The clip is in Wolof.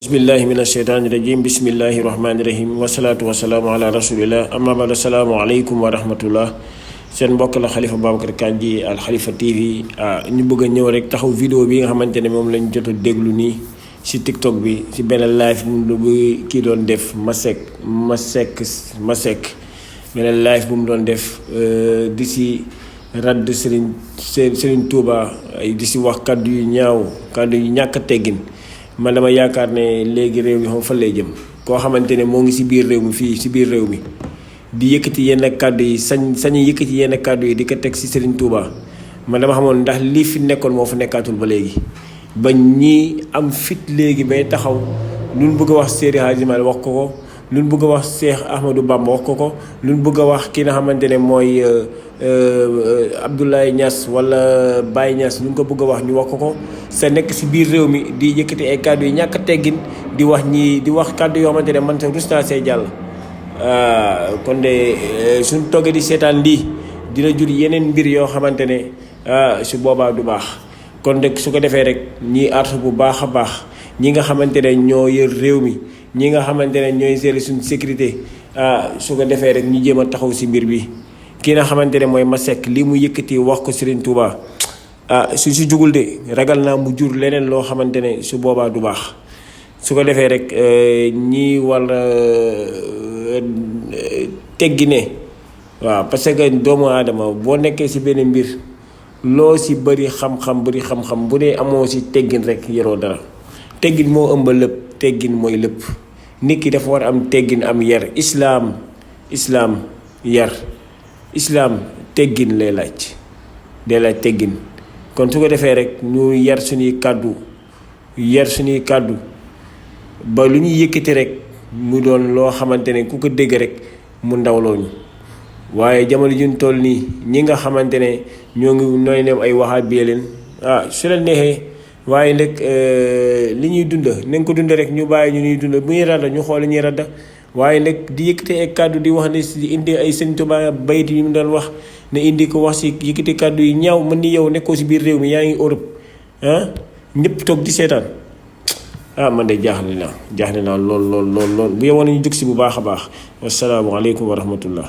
bismillahi min asheytaani rajim bismillahi rahmaani rahim wasalaatu wasalaamu ala rasulillah amma baad asalaamu aleykum wa rahmatullah seen mbokk la Khalifa Babacar Kandji Al Khalifa TV ñu bëgg a ñëw rek taxaw vidéo bi nga xamante ne moom lañ jot a déglu nii si TikTok bi si benn live bu kii doon def Masek beneen live bu mu doon def di si radd Serigne Touba di si wax kàddu yu ñaaw kàddu yu ñàkk a teggin. man dama yaakaar ne léegi réew mi xam fan lay jëm koo xamante ne moo ngi si biir réew mi fii si biir réew mi di yëkkati yenn kàddu yi sañ yëkkati yenn kàddu yi di ko teg si Serigne Touba man dama xamoon ndax lii fi nekkoon moo fa nekkaatul ba léegi ba ñii am fit léegi bay taxaw luñ bëgg a wax Seydi Hadji Malick wax ko luñ bëgg a wax Cheikh Ahmadou Bamba wax ko luñ bëgg a wax ki nga xamante ne mooy Abdoulaye Niass wala Baye Niass lu ko bëgg a wax ñu wax ko sa nekk si biir réew mi di yëkkati ay kàddu yi ñàkk a teggin di wax kàddu yoo xamante ne man sa rus naa see jàll. kon de suñ toggee di seetaan lii dina jur yeneen mbir yoo xamante ne su boobaa du baax kon de su ko defee rek ñii artu bu baax a baax ñi nga xamante ne ñoo yor réew mi ñi nga xamante ne ñooy gérer suñ sécurité su ko defee rek ñu jéem a taxaw si mbir bi. kii nga xamante ne mooy Masek lii mu yëkkati wax ko Serigne Touba su jugul de ragal naa mu jur leneen loo xamante ne su boobaa du baax su ko defee rek ñi war teggi ne waaw parce que doomu aadama boo nekkee si benn mbir loo si bëri xam-xam bu dee amoo si teggin rek yoroo dara teggin moo ëmb lépp teggin mooy lépp nit ki dafa war am teggin am yar islaam yar islaam teggin lay laaj day laaj teggin kon su ko defee rek ñu yar suñuy kàddu ba lu ñuy yëkkati rek mu doon loo xamante ne ku ko dégg rek mu ndawloo ñu waaye jamono juñ toll nii ñi nga xamante ne ñoo ngi nooy ne ay wahabiya leen su leen neexee waaye nag li ñuy dund nañ ko dund rek ñu bàyyi ñu ñuy dund bu ñuy radda ñu xool ñuy radda waaye nag di yëkkati ay kàddu di wax ne di indi ay Sëñ Tuubaa bayit yi mu doon wax ne indi ko wax si yëkkati kàddu yi ñaaw mën ni yow nekkoo si biir réew mi yaa ngi Europe ñëpp toog di seetaan man de jaaxle naa lool bu yowoon ñu jóg si bu baax a baax wasalaamu aleykum wa rahmatullah